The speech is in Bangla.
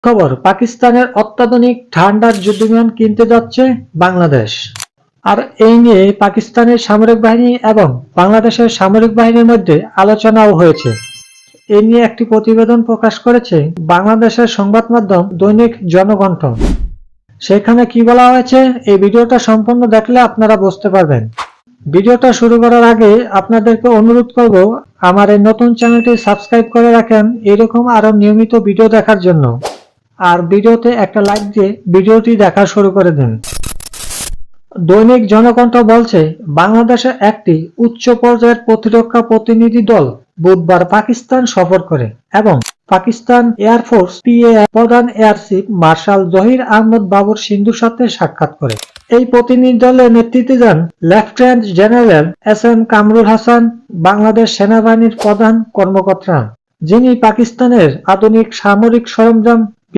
খবর, পাকিস্তানের অত্যাধুনিক ঠান্ডার যুদ্ধবিমান কিনতে যাচ্ছে বাংলাদেশ। আর এই নিয়ে পাকিস্তানের সামরিক বাহিনী এবং বাংলাদেশের সামরিক বাহিনীর মধ্যে আলোচনাও হয়েছে। এ নিয়ে একটি প্রতিবেদন প্রকাশ করেছে বাংলাদেশের সংবাদ মাধ্যম দৈনিক জনকণ্ঠ। সেখানে কি বলা হয়েছে, এই ভিডিওটা সম্পূর্ণ দেখলে আপনারা বুঝতে পারবেন। ভিডিওটা শুরু করার আগে আপনাদেরকে অনুরোধ করব, আমার এই নতুন চ্যানেলটি সাবস্ক্রাইব করে রাখেন এরকম আরো নিয়মিত ভিডিও দেখার জন্য। আর ভিডিওতে একটা লাইক দিয়ে ভিডিওটি দেখা শুরু করে দিন। দৈনিক জনকণ্ঠ বলছে, বাংলাদেশের একটি উচ্চ পর্যায়ের প্রতিরক্ষা প্রতিনিধি দল বুধবার পাকিস্তান সফর করে এবং পাকিস্তান এয়ারফোর্স পিএ প্রধান air chief marshal Zaheer Ahmed Babar সিন্ধুর সাথে সাক্ষাৎ করে। এই প্রতিনিধি দলের নেতৃত্বে দেন lieutenant general S M Kamrul Hasan, Bangladesh সেনাবাহিনীর প্রধান কর্মকর্তা, যিনি পাকিস্তানের আধুনিক সামরিক সরঞ্জাম